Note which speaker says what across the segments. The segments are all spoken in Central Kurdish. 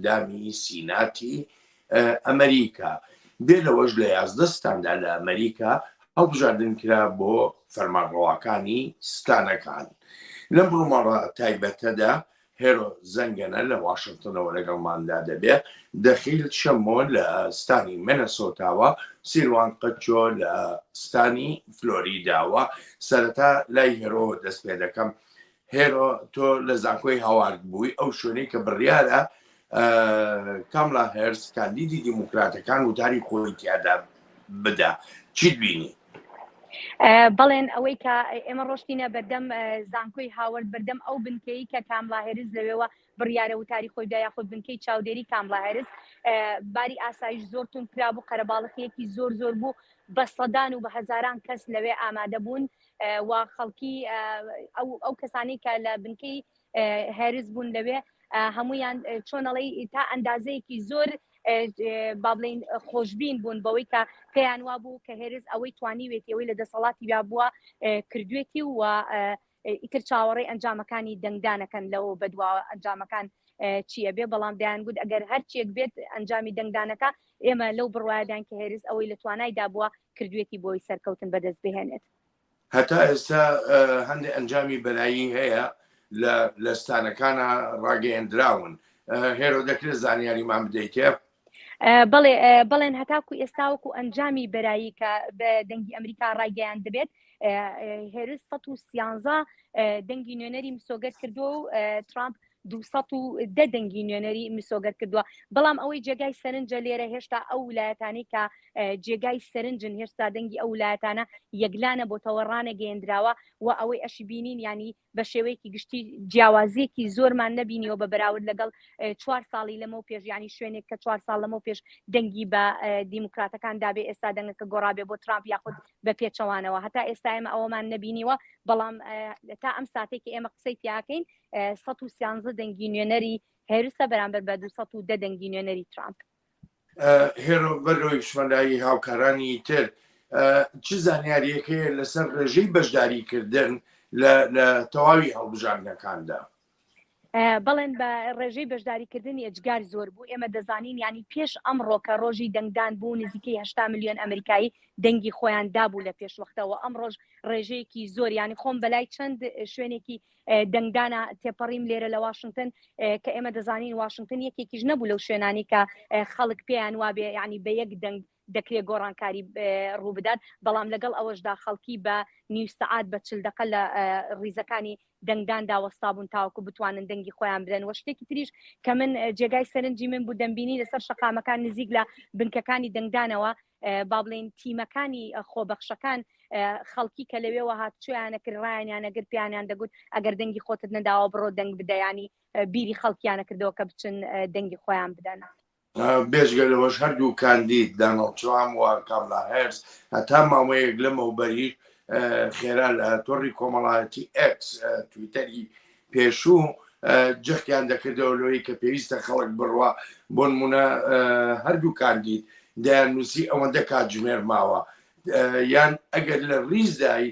Speaker 1: ئەندامی سیناتی ئەمریکا بێ لەوەش لە 11 ستاندا لە ئەمریکا هەڵبژاردن کرا بۆ فەرمانڕەواکانی ستانەکان. لەم بڕۆمەڕە تایبەتەدا هێرۆ زەنگەنە لە واشنگتنەوە لەگەڵماندا دەبێ، دەخیل شەمۆ لە ستانی مینەسۆتاوە، سیروان قەچۆ لە ستانی فلۆریداوە. سەرەتا لای هێرۆ دەست پێ دەکەم. هێرۆ تۆ لە زانکۆی هاوارد بووی ئەو شوێنەی کە بڕیارە کاملا هێرس کاندیدی دیموکراتەکان وتاری خۆی تیادا بدا، چیت بینی؟
Speaker 2: بەڵێن ئەوەی کە ئێمە ڕۆشتینە بەردەم زانکۆی هاوارد بەردەم ئەو بنکەی کە کاملا هێرس لەوێەوە بڕیارە وتاری خۆیدا یاخود بنکەی چاودێری کاملا هێرس باری ئاسایش زۆر تون کرابوو، قەرەباڵغیەکی زۆر زۆر بوو، بە سەدان و بە هەزاران کەس لەوێ ئامادە بوون و خەڵکی ئەو کەسانی کە لە بنکەی هێرس بوون لەوێ هەمویان چۆنەڵی تا ئەندازەیەکی زۆر با بڵین خۆشببین بوون بەوەی کە پێیان وا بوو کە هێرس ئەوەی توانیوێتی ئەوەی لە دەسەڵاتی یا بووە کردوێتی و ئیتر چاوەڕێی ئەنجامەکانی دەنگدانەکەن لەوە بەدواوە ئەنجامەکان چییە بێ، بەڵام دەیان گوت ئەگەر هەرچیەک بێت ئەنجامی دەنگدانەکە ئێمە لەو بڕوایدان کە هێرس ئەوەی لە توانایدا بووە کردوێتی بۆی سەرکەوتن بەدەست بهێنێت.
Speaker 1: هەتا ئێستا هەندێک ئەنجامی بەلایی هەیە لە ستانەکانە ڕاگەیەندراون. هێرۆ دەکرێت زانیاریمان بدەیتێ؟
Speaker 2: بەڵێن هەتاکو ئێستاوەکو ئەنجامی بەرایی کە بە دەنگی ئەمریکا ڕایگەیان دەبێت هێرس 113 دەنگی نوێنەری مسۆگەت کردووە و ترامپ 210 دەنگی نوێنەری مسۆگەت کردووە. بەڵام ئەوەی جێگای سەرنجە لێرە هێشتا ئەو ویلایەتانی کە جێگای سەرنجن هێشتا دەنگی ئەو ویلایەتانە یەکلانە بۆتەوە ڕانەگەیەندراوە و ئەوەی ئەشی بینین ینی بە شێوەیەکی گشتی جیاوازیەکی زۆرمان نەبینیەوە بە بەراورد لەگەڵ 4 ساڵی لەمە پێش ینی شوێنێک کە 4 ساڵ لەمە پێش دەنگی بە دیموکراتەکان دابێ ئێستا دەنگەکە گۆڕابێ بۆ ترامپ یاخود بە پێچەوانەوە. هەتا ئێستا ئێمە ئەوەمان نەبینیوە، بەڵام تا ئەم ساتێکی ئێمە قسەی تیاکەین 113 دەنگی نوێنەری هێرسە بەرامبەر بە 210 دەنگی نوێنەری ترامپ.
Speaker 1: هێرۆ بەرەوەی شمەلایی هاوکارانی تر چ زانیاریەکەیە لەسەر ڕێژەی بەشداریکردن لە تەواوی هەڵبژاردنەکاندا؟
Speaker 2: بەڵێن بە ڕێژەی بەشداریکردنی ئەجگار زۆر بوو. ئێمە دەزانین ینی پێش ئەمڕۆکە ڕۆژی دەنگدان بوو نزیکەی 8 ملیۆن ئەمریکایی دەنگی خۆیان دابوو لە پێشوەختەوە. ئەم ڕۆژ ڕێژەیەکی زۆر ینی خۆم بەلای چەند شوێنێکی دەنگدانە تێپەڕیم لێرە لە واشنگتن کە ئێمە دەزانین واشنگتن یەکێکیش نەبوو لەو شوێنانی کە خەڵک پێیان وابێ ینی بە یەک دەنگ دەکرێت گۆڕانکاری ڕوو بدات، بەڵام لەگەڵ ئەوەشدا خەڵکی بە نیو سەعات بە 40 دقە لە ڕیزەکانی دەنگداندا وەستا بوون تاوەکو بتوانن دەنگی خۆیان بدەن. وە شتێکی تریش کە من جێگای سەرنجی من بوو دەمبینی لەسەر شەقامەکان نزیک لە بنکەکانی دەنگدانەوە با بڵێن تیمەکانی خۆبەخشەکان خەڵکی کە لەوێەوە هاتچۆیانە کردڕایانیان ئەگەر پیانیان دەگوت ئەگەر دەنگی خۆتت نەداوە بڕۆ دەنگ بدەیانی بیری خەڵکیانە کردەوە کە بچن دەنگی خۆیان بدەن.
Speaker 1: بێژگەلەوەش هەردوو کاندید دانەڵد ترامپ و کاملا هێرس هەتا ماوەیەک لەمەوبەری خێرا لە تۆڕی کۆمەڵایەتی ئەکس تویتەری پێشوو جەختیان دەکردەوە لەوەی کە پێویستە خەڵک بڕوا بۆ نمونە هەردوو کاندید دەیانووسی ئەوەندە کاتژمێر ماوە یان ئەگەر لە ڕیزدای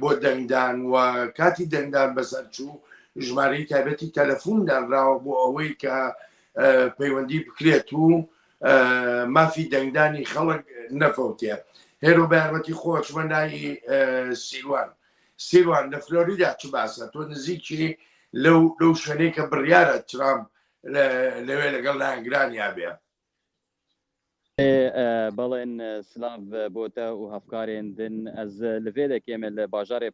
Speaker 1: بۆ دەنگدان و کاتی دەنگدان بەسەر چوو ژمارەی تایبەتی تەلەفۆندانراوە بۆ ئەوەی کە پەیوەندی بکرێت و مافی دەنگدانی خەڵک نەفەوتێ. هێرۆ بەیانەتی خۆشمەندایی سیروان لە فلۆریدا چ باسە؟ تۆ نزیکی لەو شوێنەی کە بڕیارە ترامپ لەوێ لەگەڵ لایەنگرانیا بێ.
Speaker 3: بەڵێن سلااف بۆتە و هەفکارێن دن ئەز لەوێ دەکێمە لە باژارێ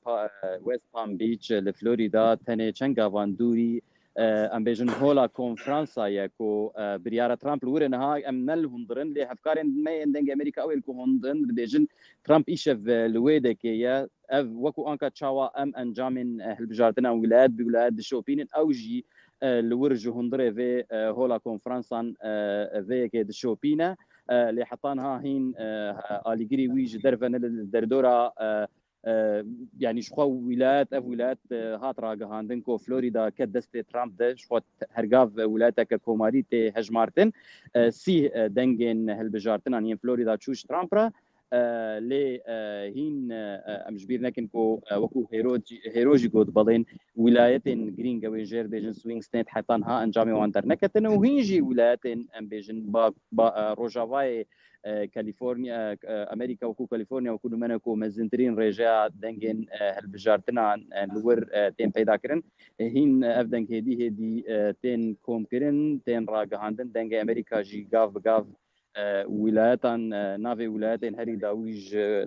Speaker 3: وست پام بیچ لە فلۆریدا تەنێ چەند گاواندووری ئەم بێژن هۆلا کۆنفرانسایەک و بریارە ترامپ لورە نەها ئەم نەل هوندرن لێ هەفکارێن دمەیەن دەنگ ئەمریکا ئەوێل کو هوندن بێژن ترامپ ئیشە لوێ دەکەیە ئەv وەکو ئەنکە چاوە ئەم ئەنجامین هەلبژاردنە ویلایەت بویلایەت دشۆپینن ئەو ژی لور ji hundirê vê hola konferansan vêyekê dişopîne lê hetan ha hîn alîgirî wî ji derve ne derdora yani ji xwe wîlayet ev wîlayet hat ragihandin ku Florîda ket destê Trump de ji xwe hergav wîlayeteke komarî tê hejmartin sî dengên hilbijartinan yên Florîda çû ji Trump re لێ هین ئەم ژبیر نەکەن کۆ وەکو هێرۆژی گوت بەڵێن ویلایەتێن گرینگەوەی ژێر بێژن سوینگ ستێت حتانها ئەنجامی وان دەرنەکەتن و هینژی ویلایەتێن ئەم بێژن ڕۆژاوای کالیفۆرنیا ئەمریکا وەکو کالیفۆرنیا وەکو دومەنەکۆ مەزنترین ڕێژەیە دەنگێن هەلبژارتنان لەوەر تێن پەیداکردن هین ئەف دەنگ هێدی هێدی تێن کۆمکردن تێن ڕاگەهاندن دەنگی ئەمریکا ژی گاو بگاو ویلایەتان ناوێ ویلایەتێن هەری داویژ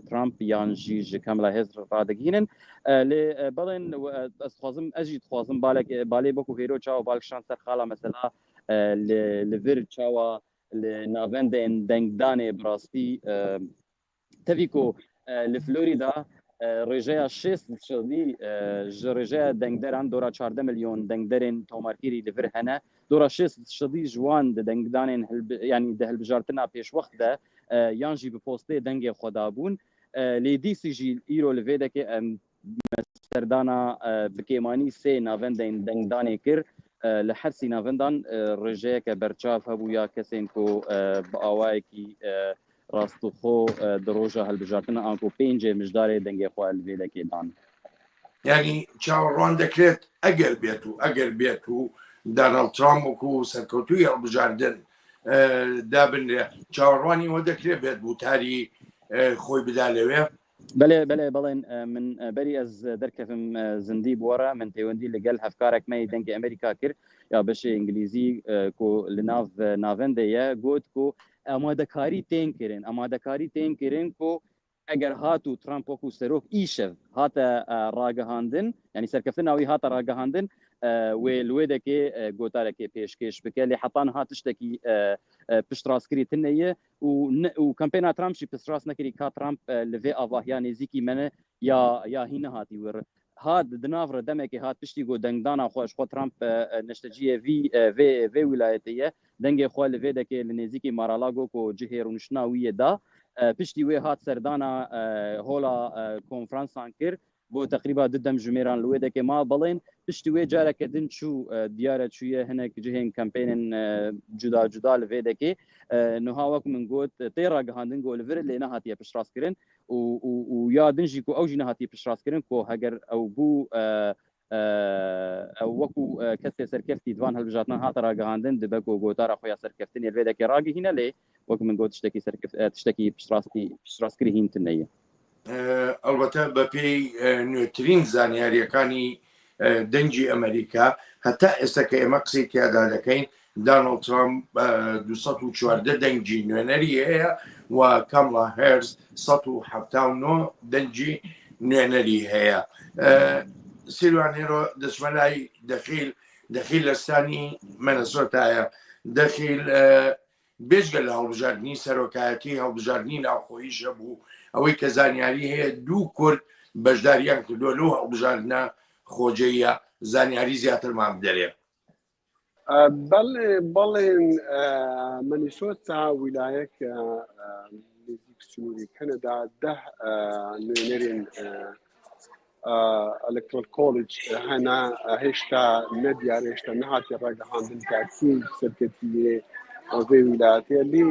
Speaker 3: ترامپ یان ژیژ کەملا هێز ڕادەگینن لێ بەڵێن ئەسخوازم ئەژی دخوازم بالێ بەکو هێرۆ چاوە بالکشان سەر خاڵە مەسەلا لەڤر چاوە ناوەندێن دەنگدانێ بڕاستی تەڤیکۆ لە فلۆریدا ڕێژەیە 6 ji ڕێژەیە دەنگدەران دۆرا 14 ملیۆن دەنگدەرێن تۆمارگیری لەڤر هەنە دۆرا 6 جوان دەنگدانێن ینی دە هەلبژارتنا پێشوەختە یانژی بپۆستێ دەنگێ خۆدابوون لێ دیسیژی ئیرۆ لەڤێ دەکێ سەردانا بکێمانی سێ ناوەندێن دەنگدانێ کرد لە هەرسی ناوەندان ڕێژەیەکە بەرچاو هەبوو یا کەسێن کۆ بە ئاوایەکی ڕاستوخۆ دڕۆژە هەلبژارتنە ئانکۆ پێنجێ مژدارێ دەنگێ خۆ لەڤێ دەکێدان
Speaker 1: یعنی چاوەڕوان دەکرێت ئەگەر بێت و داناڵد ترامپ وەکو سەرکەوتووی هەڵبژاردن دابنرێ چاوەڕوانی وە دەکرێت بێت بوتاری خۆی بدا لەوێ
Speaker 3: بەڵێن من بەری ئەس دەرکەفم زندی بوەرە من پەیوەندی لەگەل هەفکارێکمەی دەنگی ئەمریکا کرد یا بەشێ ئینگلیزی کۆ لە ناو ناوەندەیە گوت کۆ ئامادەکاری تێن کردن کۆ ئەگەر هات و ترامپ وەکو سەرۆک ئیشەv هاتە ڕاگەهاندن ینی سەرکەفتن ناوی هاتە ڕاگەهاندن وێ لێ دەکێ گۆتارێکی پێشکەش بکە لێ حتان هات شتێکی پشتڕاستکردن نەیە و کەمپێنا ترامپشی پشتڕاست نەکردی کا ترامپ لەvê ئاڤاهیا نێزیکی منە یا هی نەهاتی وەر هات دناڤڕە دەمێکی هات پشتی گۆ دەنگدانا خۆش خۆ ترامپ نەشتەجیە vê ویلایەتەیە دەنگێ خۆ لەvê دەکێ لە نێزیکی مارالاگۆ کۆ جهێر و نشناویەدا پشتی وێ هات سەردانا هۆڵا کۆنفرانسان کرد بۆ تقریبا ددەم ژمێران لێ دەکێ ما بڵێن پشتی وێ جارێکە دن چوو دیارە چوویە هەنێک جهێن کەمپێنن جودا لەvê دەکێ نوها وەک من گوت تێ ڕاگەهاندن گۆ لەڤر لێ نەهاتیە پشتڕاستکردن و یا دنجی کۆ ئەوژی نەهاتی پشتڕاستکردن کۆ هەگەر ئەو بوو وەکو کەسێ سەرکەفتی دوان هەلبژاتنە هاتە ڕاگەهاندن دبە کۆ گۆتارە خۆیان سەرکەفتن لێ دەکێ ڕاگەهینە لێ وەک من گوت شتێکی پشتڕاستکردی هینتن نەیە
Speaker 1: ئەلبەتە بە پێی نوێترین زانیاریەکانی دەنگی ئەمریکا هەتا ئێستا کە ئێمە قسەی تیادا دەکەین داناڵد ترامپ 214 دەنگی نوێنەری هەیە و کەملا هێرز 179 دەنگی نوێنەری هەیە سیروان هێرۆ دەچمەلای دەخیل لەستانی مەنەسۆتایە دەخیل بێژگە لە هەڵبژاردننی سەرۆکایەتی هەڵبژاردننی ناوخۆییشە بوو ئەوەی کە زانیاری هەیە دوو کورد بەشداریان کردووە لەو هەڵبژاردنە خۆجەیە زانیاری زیاترمان بدەرێ
Speaker 4: بەڵێن مەنیسۆتا ویلایەکە نزیک سنووری کەنەدا 10 نوێنەرێن ئەلکترۆل کۆلج هەنا هێشتا نەدیار هێشتا نەهاتیە ڕاگەهاندن کاچی سەرکەتیێ vê wilayetê lê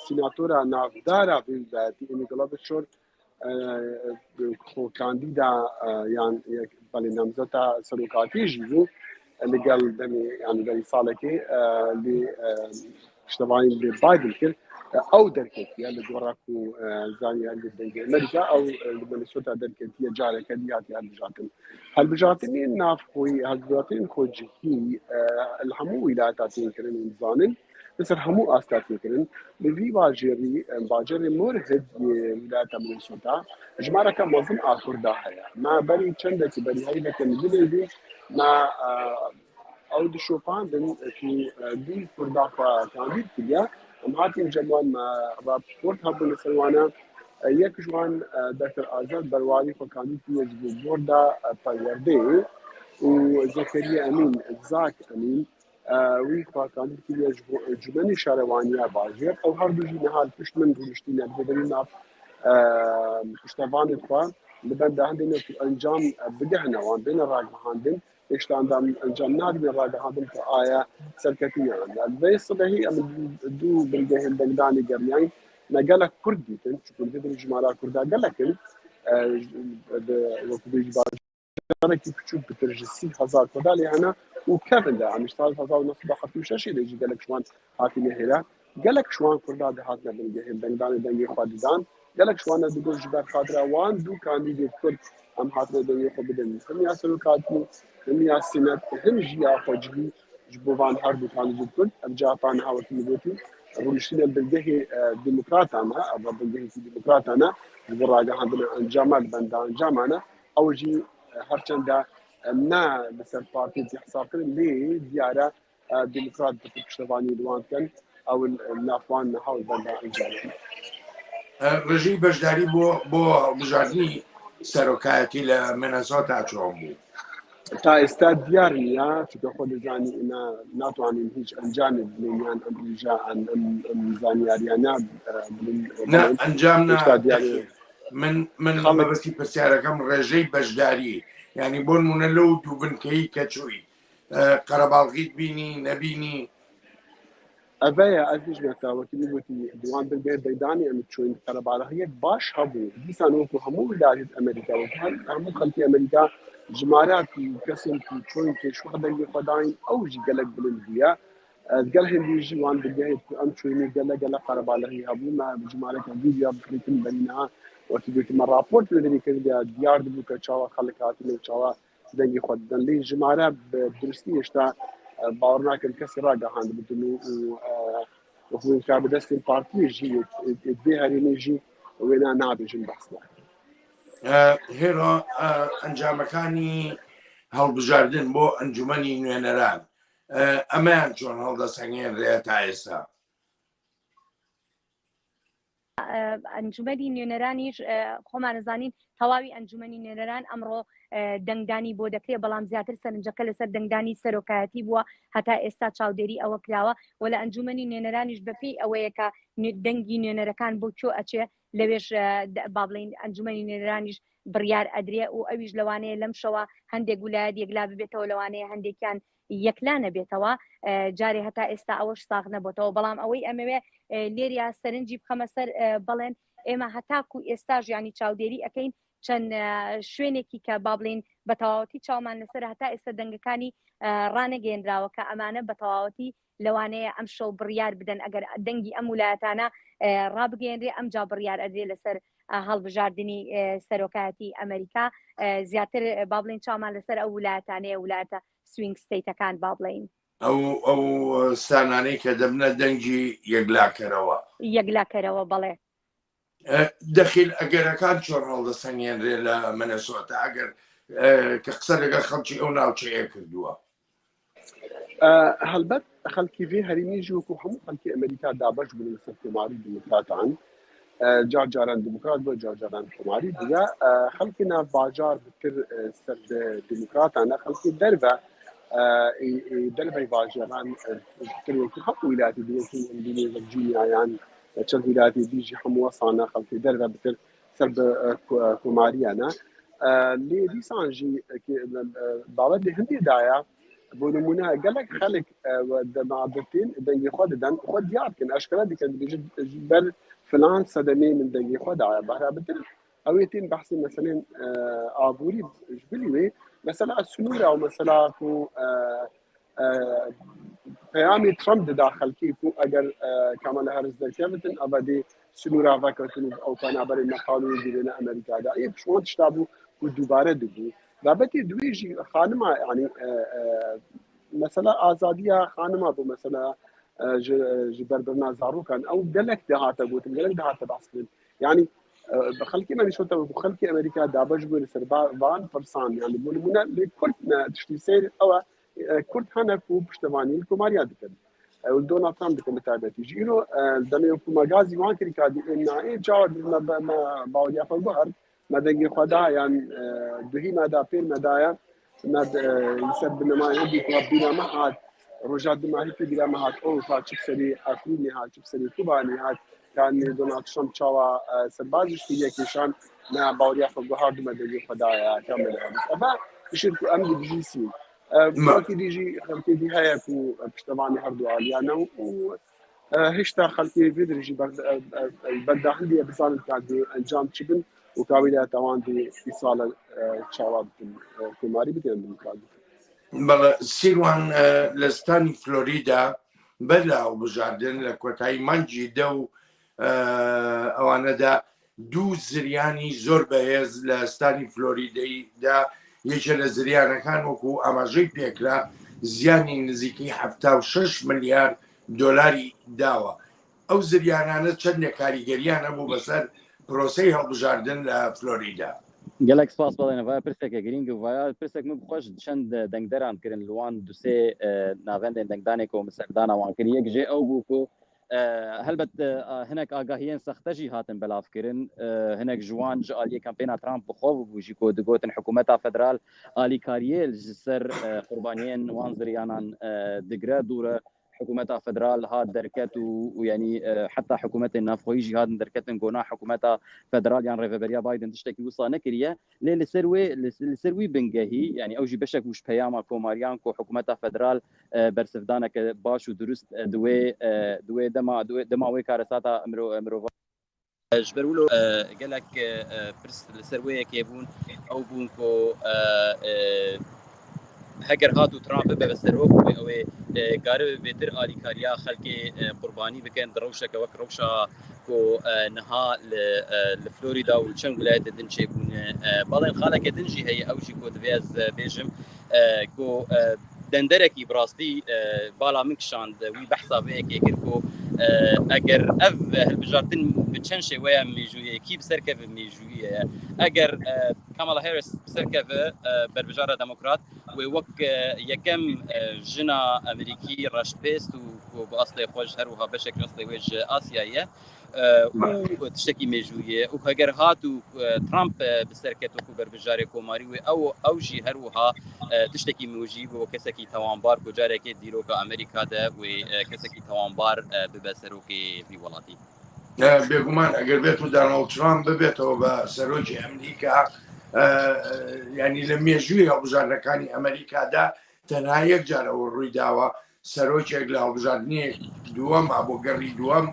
Speaker 4: sînatora navdara vê wilayetî Amy Klobuchar xwe kandîda yan belê namzeta serokatî jî bû li gel demê yani derî salekê lê piştevanî lê Biden kir ew derketiye li gora ku zaniyariyê dengê Amerîka ew li Minnesota derketiye careke dî hatiye hilbijartin. Hilbijartinên navxwî hilbijartinên xwecihî li hemû wilayeta tên kirin û dizanin li ser hemû asta tê kirin li vî bajarî bajarê Moorhead yê wilayeta Minnesota jimareke mezin a Kurda heye me berî çendekî berîheyveke dilê bû me ew dişopandin ku dû Kurda xwe tandîr kiriye em hatîn cemwan me raport hebû li ser wane yek ji wan Dr. Azad Berwarî xwe kandîr kiriye ji bo borda Perwerdeyê û Zekeriya Emîn Zak Emîn wî xwe kandîr kiriye ji bo Encûmenê Şarewaniya Bajêr ew her du jî nihal pişt min rûniştîne bêderî nav piştevanê xwe li benda hindê ku encam bigihne wan bêne ragihandin هێشتا ئەنجام نادبێ ڕاگەهاندن کە ئایا سەرکەتییان vê sibehî em du bilgehên dengdanê geriyayîn نقلك كردي تشوف الفيديو جمالا كردا قالك وكبيج باجرك تشوف بترجسي هزار كذا أنا وكيفن ده عم يشتغل هزار نص دخل في شاشة يجي قالك شوان هاتي مهلا قالك شوان كردا ده هاتنا بنجهم بندان دنجي خاددان قالك شوان دقول جبار خاطرة وان دو كان يجي كرد أم هاتنا دنجي خبدن هم ياسلو كاتني هم ياسينات هم جيا فجلي جبوان حرب كان يجي كرد أم جابان هاوتي مبوتي رولشتين بالدهي ديمقراط أنا أبغى بالدهي ديمقراط أنا الراجع عندنا جمال بندان جامعنا أول شيء هرچنده نا مثل بارتي حساب كن لي ديارة ديمقراط بتشتغلني دوان كن أو النافوان نحاول بندان جامعنا
Speaker 1: ڕژی بەشداری بۆ بژاردننی سەرۆکایەتی لە مێنەزۆتا چۆن بوو؟
Speaker 4: تا ئێستا دیار نییە چونکە خۆ دەزانی ئێمە ناتوانین هیچ ئەنجامی بڵێنیان ئەم ڕژە ئەم زانیاریانە
Speaker 1: ئەنجام من بەبەستی پرسیارەکەم ڕێژەی بەشداری ینی بۆ نمونە لەو دوو بنکەی کە چووی قەرەباڵغیت بینی نەبینی
Speaker 4: ئەڤەیە ئەزیش مێتاوەکی وتی دوان بگێ دەیدانی ئەم چۆین قەرەباڵغیەک باش هەبوو دیسان وەکو هەموو ویلایەت ئەمریکا هەموو خەڵکی ئەمریکا ژمارەتی کەسێکی چۆین پێشوە دەنگی خۆداین ئەوژی گەلک بلند بووە گەل هێندیژی وان بگەیت ئەم چۆینی گەلە قەرەباڵغی هەبوو ما ژمارەکە ویدیا بکریتن بەرینەها وەکی گوتی مە راپۆرت لێدەری کردیا دیار بوو کە چاوە خەڵک هاتن و چاوە دەنگی خۆ دەن لێ ژمارە درستی هێشتا باور ناکەم کەسی ڕاگەهاند بتن و هۆکا بەدەستی پارتیژی دێ هەرێنێژی وێنا نابێژن بەسنا
Speaker 1: هێرۆ ئەنجامەکانی هەڵبژاردن بۆ ئەنجومەنی نوێنەران ئەمەیان چۆن هەڵدەسەنگێنرێ تا ئێستا
Speaker 2: ئەنجومەنی نوێنەرانیش خۆمان نەزانین تەواوی ئەنجومەنی نوێنەران ئەمڕۆ دەنگدانی بۆ دەکرێت بەڵام زیاتر سەرنجەکە لەسەر دەنگدانی سەرۆکایەتی بووە هەتا ئێستا چاودێری ئەوە کراوە و لە ئەنجومەنی نوێنەرانیش بەپێی ئەوەیە کە دەنگی نوێنەرەکان بۆ کۆ ئەچێ لەوێش با بڵین ئەنجومەنی نوێنەرانیش بڕیار ئەدرێ و ئەویش لەوانەیە لەم شەوە هەندێک ویلایەت یەکلا ببێتەوە لەوانەیە هەندێکیان یەکلا نەبێتەوە جارێ هەتا ئێستا ئەوەش ساغ نەبووتەوە بەڵام ئەوەی ئەمەوێ لێریا سەرنجی بخەمە سەر بڵێن ئێمە هەتاکو ئێستاژ ینی چاودێری ئەەکەین چەند شوێنێکی کە با بڵین بە تەواوەتی چاومان لەسەر هەتا ئێستا دەنگەکانی ڕانەگەێنراوە کە ئەمانە بە تەواوەتی لەوانەیە ئەم شەو بڕیار بدەن ئەگەر دەنگی ئەم ویلایەتانە ڕابگەێنرێ ئەم جا بڕیار ئەدرێ لەسەر هەڵبژاردننی سەرۆکایەتی ئەمریکا زیاتر با بڵین چامان لەسەر ئەو ویلایەتانەیە ویلایەتە سوینگ ستەیتەکان با بڵین
Speaker 1: ئەو سانانەی کە دەبنە دەنگی
Speaker 2: یەکلاکەرەوە بەڵێ
Speaker 1: دەخیل ئەگەرەکان چۆن هەڵدەسەنگێنرێ لە مەنەسۆتە ئەگەر کە قسە لەگەڵ خەڵکی ئەو ناوچەیە کردووە
Speaker 4: هەڵبەت خەڵکی vê هەرێمیژی وەکو هەموو خەڵکی ئەمریکا دابەش بوون لەسەر کۆماری دیموکراتان جارجاران دیموکرات بۆ جارجاران کۆماری دیگە خەڵکی ناو باجار بکر سەر دیموکراتانە خەڵکی دەربە دەربەی باژێران وەکو هەموو ویلایەتی دیوەکی جونیایان چەند ویلایەتی دیژی هەموو وەسانە خەڵکی دەربە بکر سەر بە کۆماریانە لێ دیسانژی بابەت لێ هەندێدایە بۆ نمونە گەلک خەڵک دەمادرتین دەنگی خۆ دەدەن خۆ دیار بکەن ئەشکرا دیکەن بەر فلان سەدەمێ من دەنگی خۆدایە بەرا بتر ئەوێتین بەحسی مەسەلێن ئابووری بلی وێ مەسەلا سنوورە و مەسەلا و پەیامی ترامپ دەدا خەڵکی و ئەگەر کامەلا هەرز دەرکێ بتن ئەبەدێ سنوورا ڤەکەوتن ئەو پەنابەری نەقانونی دیرێنە ئەمریکادا یەک شۆن تشتا بوو و دووبارە دەبوو بابەتی دوێژی خانما ینی مەسەلا ئازادیە خانما بوو مەسەلا ji berbirna zarokan ew gelek dihate gotin gelek dihate bahskin yani xelkê me nîşota ku xelkê Amerîka dabeş bû li ser van firsan yani bû nimûne lê Kurd me tiştî seyr ew e Kurd hene ku piştevanî li komariya dikin ew Donald Trump dikin bi taybetî ji îro demê ku me gazî wan kirî ka nayê çawa me baweriya xwe guher me dengê xwe da yan duhî me da pêr me daye me li ser binemayê bî ku bîna me hat روجا دماغي في بلا ما هات او فاتشك سري اكوني هات شك سري كوباني هات كان دونالد ترامب تشاوا سرباز شويه كيشان ما باوريا فغهار دم دغي خدايا كامل ابا بشركو امن دي سي ما كي ديجي خلتي دي هيا كو بشتماني هردو عليانا و هشتا خلقی بدرجی بلده هندی بسال کردی انجام چبن و کابیله توان دی ایصال چواب کماری بدن مکان.
Speaker 1: بەڵێ سیروان لە ستانی فلۆریدا بەرلاو بژاردن لە کۆتایی مانگی دە و ئەوانەدا دوو زریانی زۆر بەهێز لە ستانی فلۆریدەیدا یەکێ لە زریانەکان وەکو ئاماژەی پێکرا زیانی نزیکی 76 ملیار دۆلاری داوە. ئەو زریانانە چەندێک کاریگەریانە بوو بەسەر پرۆسەی هەڵبژاردن لە فلۆریدا.
Speaker 3: gelek spas balên vaya pirseke girîng û vaya pirsek min xweş çend dengderan kirin li wan dusê navendên dengdanê ku serdana wan kiriye yek jê ew bû ku helbet hinek agahiyên sexte jî hatin belavkirin hinek ji wan ji aliyê kampêna Trump bixwe bû jî ku digotin hikûmeta federal alîkariyê ji ser qurbaniyên wan ziriyanan digre dûre حكومتها فدرال هاد دركت ويعني حتى حكومه النافخوي جهاد دركت جونا حكومتها فدرال يعني ريفبريا بايدن تشتكي وصا نكريه للسروي بنجهي يعني اوجي بشك وش بياما كوماريان كو حكومتها فدرال برسفدانك باش ودرست دوي دما وي كارساتا امرو جبرولو قالك برس السروي كيبون او بونكو هەگەر هات و ترامپ بە بەسەرۆک ئەوێ گارە بێتر ئالیکاریا خەڵکی قوربانی بکەن ڕەوشەکە وەک ڕەوشە کۆ نەها لە فلۆریدا و چەند ویلایەتە دن چێبوون بەڵێن خاڵێکە دنجی هەیە ئەوژی کۆ دەبێت بێژم کۆ دەندەرێکی بڕاستی بالا من کشاند وی بەحسا بەیەکێ کرد کۆ ئەگەر ئەv هەلبژاردن بچەند شێوەیە مێژوویەکی بسەرکەوە مێژوویە ئەگەر کامالا هێرس بسەرکەوە بەربژارە دەموکرات وەک یەکەم ژنا ئەمریکی ڕەشپێست و بە ئەسڵی خۆش هەروها بەشێک ئەسڵی وێژ ئاسیاییە تشتێکی مێژوویە و هەگەر هات و ترامپ بسەرکەوە بەربژارێ کۆماری وێ ئەوژی هەروها تشتێکی موژی بۆ کەسێکی تەوانبار و جارێکی دیرۆکە ئەمریکادا و کەسێکی تەوانبار ببە سەرۆکی وڵاتی
Speaker 1: بێگومان ئەگەر بێت و داناڵد ترامپ ببێتەوە بە سەرۆکی ئەمریکا ینی لە مێژووی هەڵبژاردنەکانی ئەمریکادا تەنها یەک جارەوە ڕووی داوە سەرۆکێک لە هەڵبژاردننی دووەم بۆ گەڕی دووەم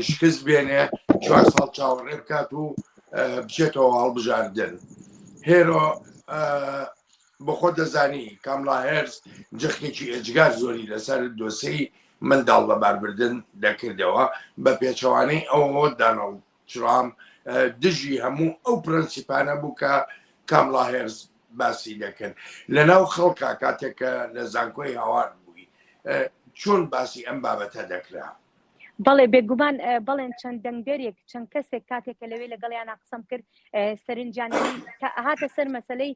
Speaker 1: شکست بێنێ 4 ساڵ چاوەڕێ بکات و بچێتەوە هەڵبژاردن. هێرۆ بەخۆ دەزانی کاملا هێرس جەختێکی ئەجگار زۆری لەسەر دۆسەی منداڵ لەباربردن دەکردەوە بە پێچەوانەی ئەوەوە داناڵد ترامپ دژی هەموو ئەو پرەنسیپانە بوو کە کاملا هێرس باسی دەکەن لەناو خەڵکا کاتێکە لە زانکۆی هاوار بووی چۆن باسی ئەم بابەتە دەکرا.
Speaker 2: بەڵێ بێگومان بەڵێن چەند دەنگدەرێک چەند کەسێک کاتێکە لەوێ لەگەڵیانە قسەم کرد سەرنجیانی هاتە سەر مەسلەی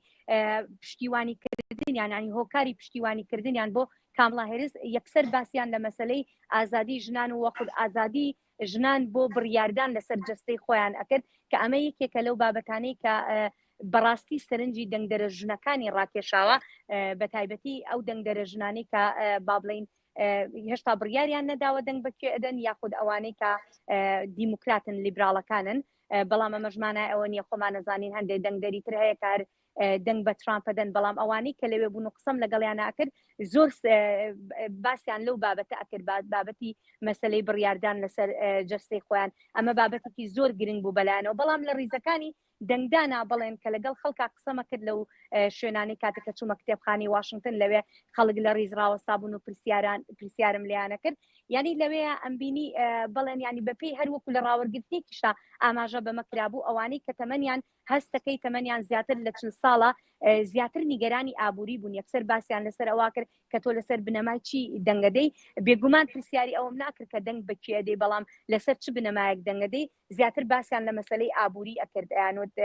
Speaker 2: پشتیوانیکردنیان ینی هۆکاری پشتیوانیکردنیان بۆ کاملا هێرس یەکسەر باسییان لە مەسلەی ئازادی ژنان و وەخود ئازادی ژنان بۆ بڕیاردان لەسەر جەستەی خۆیان ئەکرد کە ئەمە یەکێکە لەو بابەتانەی کە بەڕاستی سەرنجی دەنگدەرە ژنەکانی ڕاکێشاوە بە تایبەتی ئەو دەنگدەرە ژنانی کە با بڵین هێشتا بڕیاریان نەداوە دەنگ بەکوێ ئەدەن یاخود ئەوانەی کە دیموکراتن لیبراڵەکانن بەڵام ئەمەژمانە ئەوە نیە خۆمان نەزانین هەندێک دەنگدەری تر هەیە کار دەنگ بە ترامپەدەن بەڵام ئەوانەی کە لەوێ بوون و قسەم لەگەڵیان ئاکرد زۆر باسییان لەو بابەتە ئەکرد بابەتی مەسلەی بڕیاردان لەسەر جەستەی خۆیان ئەمە بابەتێکی زۆر گرنگ بوو بەلایەنەوە بەڵام لە ڕیزەکانی دەنگدانا بڵێن کە لەگەڵ خەڵکا قسەمە کرد لەو شوێنانی کاتێککە چوومە کتێبخانی واشنگتن لەوێ خەڵک لە ڕیزراوە سابوون و پرسیارم لیانە کرد ینی لەوەیە ئەمبینی بڵێن ینی بەپێی هەروەکو لە ڕاوەرگرتنێکیشتا ئاماژە بەمەکرابوو ئەوانەی کە تەمەنیان هەستەکەی تەمەنیان زیاتر لە 40 ساڵە زیاتر نیگەرانی ئابووری بوون یەکسەر باسییان لەسەر ئەووا کرد کە تۆ لەسەر بنەمای چی دەنگەدەی بێگومان پرسیاری ئەوم ناکرد کە دەنگ بەکوێ دەی بەڵام لەسەر چ بنەمایەک دەنگەدەی زیاتر باسییان لە مەسلەی ئابووری ئەکرد یانوت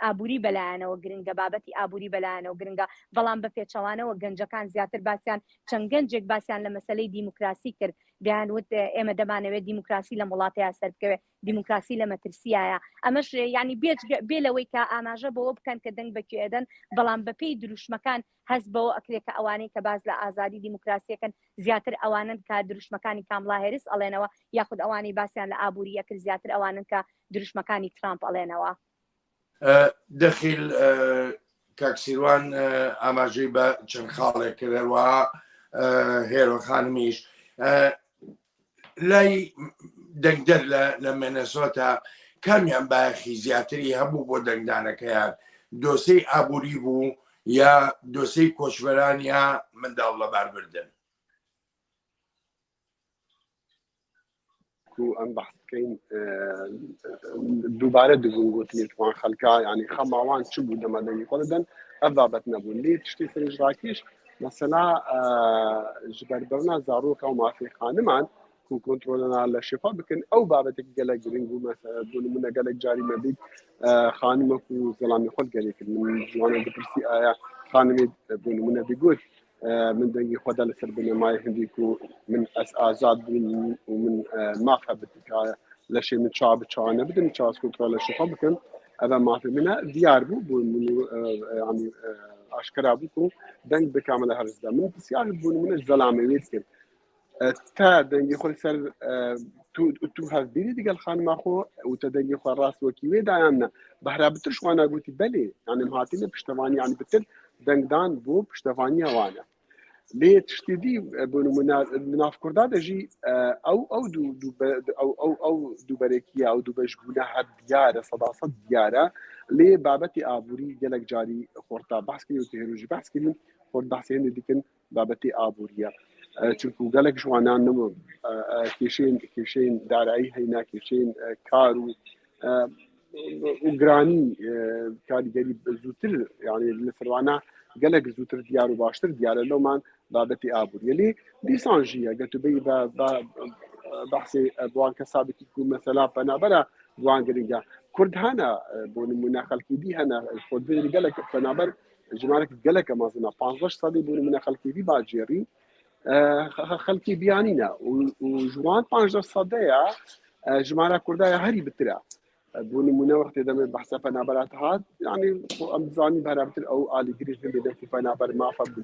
Speaker 2: ئابووری بەلایەنەوە گرنگە بابەتی ئابووری بەلایەنەوە گرنگە بەڵام بە پێچەوانەوە گەنجەکان زیاتر باسییان چەند گەنجێک باسییان لە مەسلەی دیموکراسی کرد دەیانوت ئێمە دەمانەوێت دیموکراسی لە وڵاتەیە سەر بکەوێت دیموکراسی لە مەترسیایە ئەمەش ینی بێ لەوەی کە ئاماژە بەوە بکەن کە دەنگ بەکوێدەن بەڵام بەپێی دروشمەکان هەست بەوە ئەکرێت کە ئەوانەی کە باز لە ئازادی دیموکراسیەکەن زیاتر ئەوانن کە دروشمەکانی کاملا هێرس ئەڵێنەوە یاخود ئەوانی باسییان لە ئابووری ئەکرد زیاتر ئەوانن کە دروشمەکانی ترامپ ئەڵێنەوە
Speaker 1: دەخیل کاکسیروان ئاماژەی بە چەند خاڵێک کردەوە هێرۆ خانمیش لای دەنگدەر لە مینەسۆتا کامیان باخی زیاتری هەبوو بۆ دەنگدانەکەیان دۆسەی ئابووری بوو یا دۆسەی کۆچبەران یا منداڵ لەباربردن
Speaker 4: ام بحث كاين دوباره دبون قلت لي طبعا خلكا يعني خماوان شو بده ما دني قلدن اضابت نبون لي تشتي فرج راكيش مثلا جبرنا زاروكا وما في خانمان كو كنترولنا على الشفاء بكن او بابتك قالك جرينجو مثلا دون من قالك جاري مبيد خانمك وزلامي خل قالك من جوانا دبرسي ايا خانمي دون من بيقول من دنجي خدا لسربنا ما يهنديكو من آزاد ومن ما خبتك لشيء من شعب شعنا بدنا شخص كنترول الشفاء بكن هذا ما في منها ديار بو يعني أشكرا بكو دنج بكامل هرزدا من بس يعني من الزلامة ويسكن تا دنجي خل سر تو هاف بيري ديال خان ماخو وتدنجي خل راس وكيوي دايمنا بهرا بترش وانا قلت بلي يعني مهاتينا بشتواني يعني بتل دنج دان بو بشتواني وانا ليه تشتدي مناف كردا دجي او دو بريكيا او دو بجبونه هاد دياره صداصه دياره ليه بابتي ابوري جلك جاري خورتا بحث كيو تهروجي بحث كيو خورد بحثين ديكن بابتي ابوريا تشوفوا قالك جوانا نمو كيشين دارعي هينا كيشين كارو وقراني كان قريب زوتر يعني الفروانا قالك زوتر ديارو باشتر ديار لو مان بابتي ابور يلي ديسانجيا قالت بي بحثي بوان كسابك يكون مثلا فنابرا بوان قرينجا كرد هنا بون مناخ الكيدي هنا خود بي قالك فنابر جمالك قالك ما زنا 15 صدي بون مناخ الكيدي باجيري خلكي بيانينا وجوان 15 صديا جمالك كردايا هري بترا بوني منه وقت دم بحث فنابرات هاد يعني أمزاني بهربتر أو آلي جريش بدأ في فنابر ما فب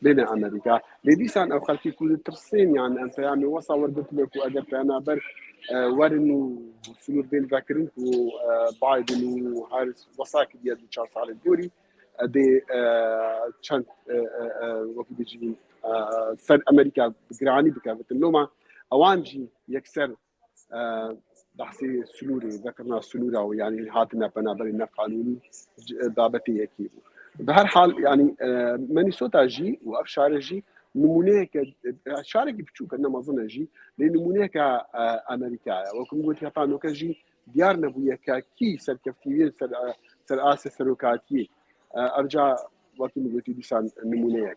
Speaker 4: بين أمريكا لديسان أو خلكي كل ترسين يعني أنت يعني وصا وردت لك وأجر فنابر ورنو سنور بين ذاكرين وبايدن وهارس وصاك ديال تشارلز على الدوري دي شان وقت بيجي سر أمريكا بجراني بكافة النوما أوانجي يكسر بحثي سلوري ذكرنا سلورة ويعني هاتنا بنابرنا قانوني ضابطي يكيبو بهر حال يعني مانيسوتا جي وأفشار جي نمونه شارك بتشوف أنه ما أظن جي لنمونه كأمريكا وكم قلت يطانو كجي ديارنا بويا كي سركفتيين سر آسي سروكاتي أرجع وقت قلت ديسان نمونه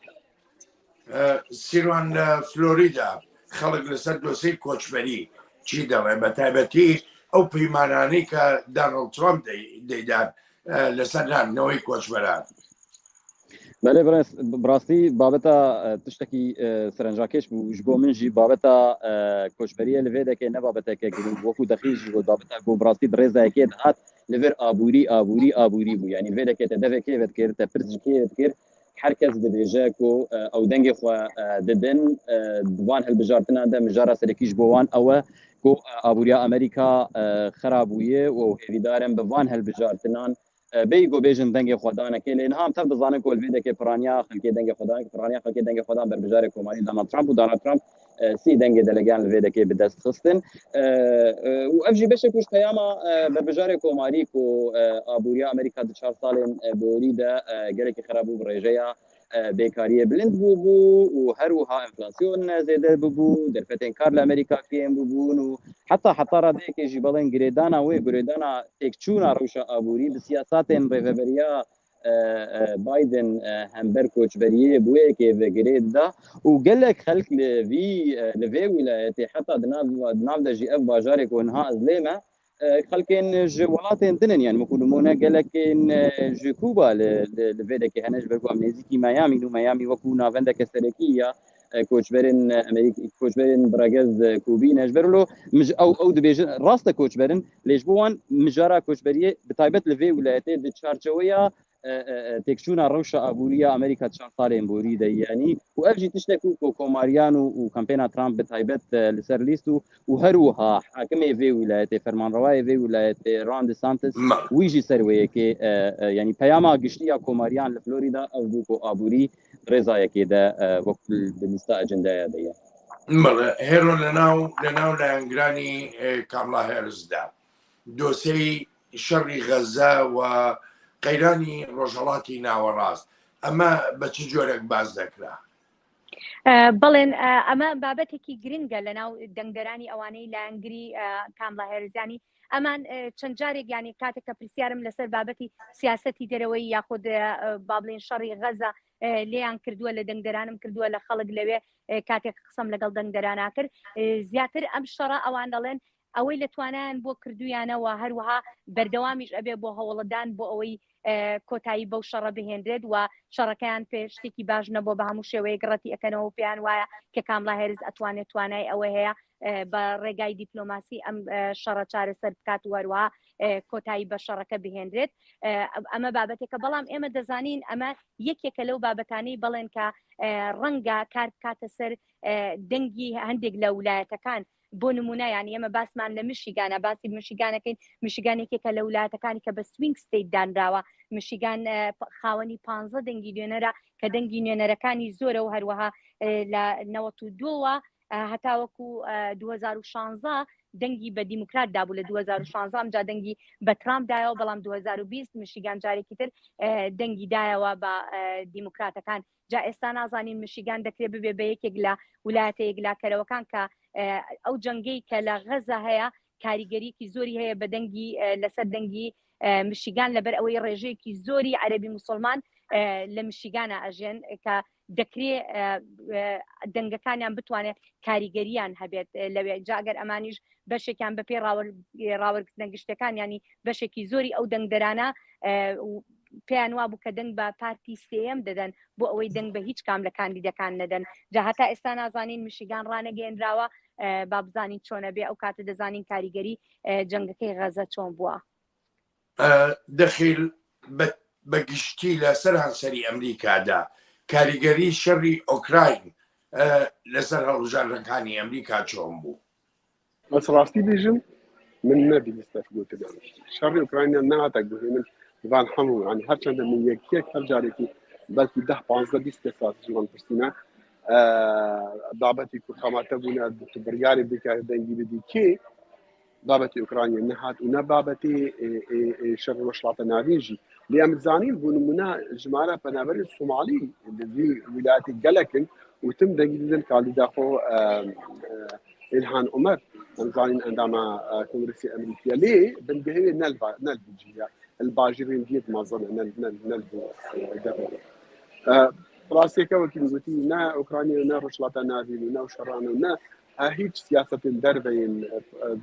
Speaker 1: سيروان فلوريدا خلق لسر دوسي كوچبري چی دەڵێ بە تایبەتی ئەو پەیمانانەی کە داناڵد ترامپ دەیدات لەسەر دانەوەی کۆچبەران
Speaker 3: بله براستی بابتا تشتکی سرنجاکش بو جبو من جی بابتا کوچبریه لویده که نه بابتا که گرین وکو دخیل جبو بابتا بو براستی درزه که هات لور آبوری بو یعنی لویده که تدفه که ود کرد تپرس که ود کرد هرکس دبیجه کو او دنگ خو ددن دوان هالبجارتنا ده مجارا سرکیش بوان او کو آبوریا امریکا خرابویه و هیدارن بوان هالبجارتنان بيجو بيجن دنگ خدانه که لینها هم تب بزانه کول ویده که پرانیا خلکی دنگ خدانه پرانیا خلکی دنگ خدان بر بجاره کومانی دونالد ترامپ و دونالد ترامپ سی دنگ دلگان ویده که به دست خستن و افجی بشه کوش پیاما بر بجاره کومانی کو آبوریا امریکا د 4 سال بوریده گره که خرابو برجیا بیکاری بلند بو و هروها انفلاسیون زیاده بو در فتن کار لامریکا کیم بو و حتى راده که جبلن گریدانا و گریدانا تکچونا روش آبوری به سیاست ریوبریا بايدن همبر کوچبریه بوی که وگرید دا و گلک خلق لوی ولایت حتی دناف دجی اف باجاره کونها از لیمه خلقين جوالاتين دنن يعني مكولمونا قالكين جوكوبا لفيدا كي هناش برغو امنيزيكي ميامي وكو نافندا كسركية كوچبرن امريكي كوچبرن براغز كوبي نجبرلو او دبيجن راستا كوچبرن ليجبوان مجارا كوچبريه بتايبت لفي ولايتي دتشارچويا تكشونا روشا ابوريا امريكا 4 سالين بوريده يعني واجي تشتكو كوماريانو وكامبينا ترامب بتايبت لسر ليستو وهروها حاكمي في ولايتي فرمان رواي في ولايتي راند سانتس ويجي سروي كي يعني بياما قشتيا كوماريان لفلوريدا او بوكو ابوري رزايا كده وقت بالنسبه اجندا دي
Speaker 1: هێرۆ لەناو لایەنگرانی کاملا هێرزدا دۆسەی شەڕی غەزە و قەیرانی ڕۆژهەڵاتی ناوەڕاست ئەمە بە چ جۆرێک باز دەکرا؟
Speaker 2: بڵێن ئەمە بابەتێکی گرنگە لەناو دەنگدەرانی ئەوانەی لایەنگری کاملا هێرزانی ئەمان چەند جارێک ینی کاتێک کە پرسیارم لەسەر بابەتی سیاسەتی دەرەوەی یاخود با بڵێن شەڕی غەزە لێیان کردووە لە دەنگدەرانم کردووە لە خەڵک لەوێ کاتێک قسەم لەگەڵ دەنگدەرانە کرد زیاتر ئەم شەڕە ئەوان دەڵێن ئەوەی لە توانیان بۆ کردویانەوە هەروەها بەردەوامیش ئەبێ بۆ هەوڵەدان بۆ ئەوەی کۆتایی بەو شەڕە بهێنرێت و شەڕەکەیان پێشتێکی باش نەبوو بە هەموو شێوەیە گڕەتی ئەەکەنەوە و پێیان وایە کە کاملا هێرز ئەتوانێت توانای ئەوە هەیە بە ڕێگای دیپلۆماسی ئەم شەڕە چارەسەر بکات وەروەها کۆتایی بە شەڕەکە بهێنرێت ئەمە بابەتێکە بەڵام ئێمە دەزانین ئەمە یەکێکە لەو بابەتانەی بڵێن کە ڕەنگە کار بکاتە سەر دەنگی هەندێک لە ویلایەتەکان بۆ نمونە ینی ئێمە باسمان لە میشیگانە باسی میشیگانەکەین میشیگانێکێکە لە ویلایەتەکانی کە بە سوینگ ستیت دانراوە میشیگان خاوەنی 15 دەنگی نوێنەرە کە دەنگی نوێنەرەکانی زۆرە و هەروەها لە 92ەوە هەتاوەکو 2016 دەنگی بە دیموکرات دابوو لە 2016 جا دەنگی بە ترامپ دایەوە بەڵام 2020 میشیگان جارێکی تر دەنگی دایەوە بە دیموکراتەکان جا ئێستا نازانین میشیگان دەکرێت ببێ بە یەکێک لە ویلایەتە یەکلاکەرەوەکان کە ئەو جەنگەی کە لە غەزە هەیە کاریگەریەکی زۆری هەیە بە دەنگی لەسەر دەنگی میشیگان لەبەر ئەوەی ڕێژەیەکی زۆری عەرەبی موسڵمان لە میشیگانە ئەژێن کە دەکرێت دەنگەکانیان بتوانێت کاریگەریان هەبێت لەوێ جاگەر ئەمانیش بەشێکیان بەپێ ڕاوەرگرتنە گشتەکان ینی بەشێکی زۆری ئەو دەنگدەرانە پێیان وابوو کە دەنگ بە پارتی سێم دەدەن بۆ ئەوەی دەنگ بە هیچ کام لە کاندیدەکان نەدەن جا هەتا ئێستا نازانین میشیگان ڕانەگەێنراوە با بزانین چۆنە بێ ئەو کاتە دەزانین کاریگەری جەنگەکەی غەزە چۆن بووە
Speaker 1: دەخیل بە گشتی لەسەر هەنسەری ئەمریکادا کاریگەری شەڕی ئۆکراین لەسەر هەڵبژاردنەکانی ئەمریکا چۆن بوو؟
Speaker 4: بەس ڕاستی بێژم من نەبیستە گوتدان شەڕی ئۆکراینیا نهاتێک بوو من van hemû yani her çende min yekek her carekî belkî 10-15-20 sas jiwan pirsîne babetî ku xemate bûne tu biryarê bike dengî bidî kê babetê Ukraynayê nehat û ne babetê şer weşlata navîn jî lê em zanîn bû nimûne ji mare penaberên Somalî li vî wilayetê gelekin û tim dengî didin kandîda xwe İlhan Ömer em zanîn endama Kongresi Amerîkî lê bingehê nelbîciya الباجرين ديت ما ظن نلبو دبل راسيكا وكيل قلتي نا اوكرانيا نا روشلاتا نادي نا وشرانا نا هيج سياسه دربين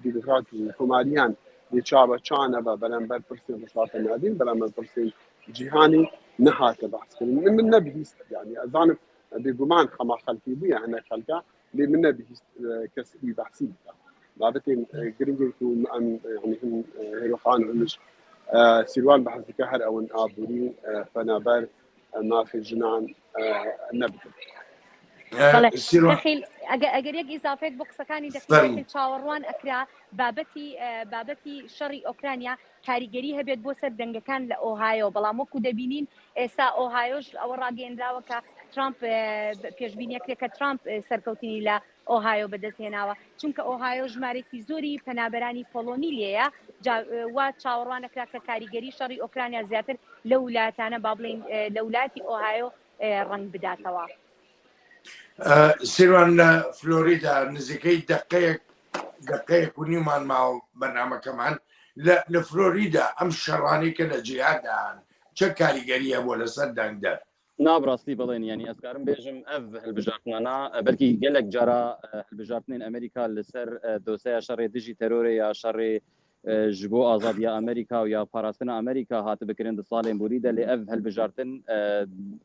Speaker 4: ديمقراط وكوماريان دي شعب شانا بلنبر برسين روشلاتا نادي بلنبر برسين جيهاني نهات بحث من نبي يعني اظن بجمان خما خلفي بيا انا خلقا من نبي كسبي بحثي لابتين جرينجو يعني هم هيروخان مش سیروان بەحەزەکە هەر ئەوەن ئابووری پەنابەر مافی ژنان نەبن
Speaker 2: ئەگەر یەک ئیزافێک بۆ قسەکانی دەکرێت چاوەڕوان ئەکرا بابەتی شەڕی ئۆکرانیا کاریگەری هەبێت بۆ سەر دەنگەکان لە ئۆهایۆ بەڵام وەکو دەبینین ئێستا ئۆهایۆش ئەوە ڕاگەیەنراوە کە ترامپ پێشبینیەکرێت کە ترامپ سەرکەوتنی لە ئۆهایۆ بەدەستهێناوە چونکە ئۆهایۆ ژمارێکی زۆری پەنابەرانی پۆلۆنی لێیە وا چاوەڕوانەکرا کە کاریگەری شەڕی ئۆکرانیا زیاتر لە ویلایەتانە با بڵێن لە ویلایەتی ئۆهایۆ ڕەنگ بداتەوە
Speaker 1: سیروان لە فلۆریدا نزیکەی دقەیەک و نیومان ماوە بەرنامەکەمان لە فلۆریدا ئەم شەڕانی کە لە جیهادان چه کاریگەریە بۆ لەسەر دەنگدەر
Speaker 3: نابڕاستی بڵێن ینی ئەسکارم بێژم ئەv هەلبژارتنانە بەلکی gelek جارا هەلبژارتنên ئەمریکا لەسەر دۆسەیە شەڕێ دژی تەرۆرێ یا شەڕێ ji bo azadiya Amerîka û ya parastina Amerîka hati bikirin di salên borî de lê ev helbijartin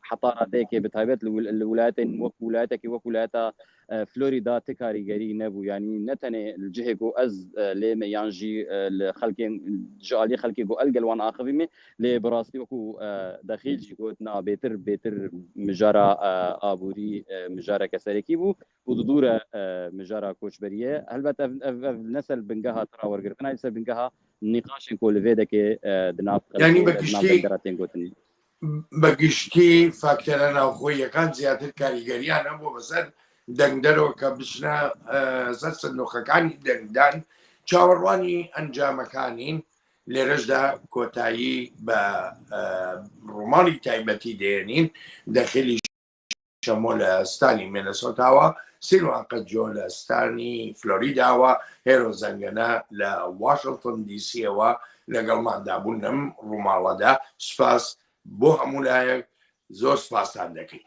Speaker 3: heta radeyekê bi taybet li wilayetên wek wilayetekî wek wilayeta Florîda ti karîgerî nebû yanî ne tenê li cihê got ez lê me yan jî li xelkên ji alî xelkê got el gel wan axivî me lê bi rastî wekû dexîl jî got na bêtir mijara aborî mijareke serekî bû û di dûr e mijara koçberiyê helbet ev nesel bingeha tirawergirtina ser bingeha nîqaşên ku li vê deke di nav deratên gotinî
Speaker 1: بە گشتی فاکتەرە ناوخۆیەکان زیاتر کاریگەریان هەبوو بەسەر دەنگدەرەوە کە بچنە سەر سندوقەکانی دەنگدان چاوەڕوانی ئەنجامەکانین. لێرەشدا کۆتایی بە ڕووماڵی تایبەتی دێنین دەخلی شەمۆ لە ستانی مینەسۆتاوە، سیلوان قەتجۆ لە ستانی فلۆریداوە، هێرۆ زەنگەنە لە واشنگتن دیسیەوە لەگەڵماندابوون لەم ڕووماڵەدا. سوپاس بۆ هەموو لایەک، زۆر سوپاسان دەکەین.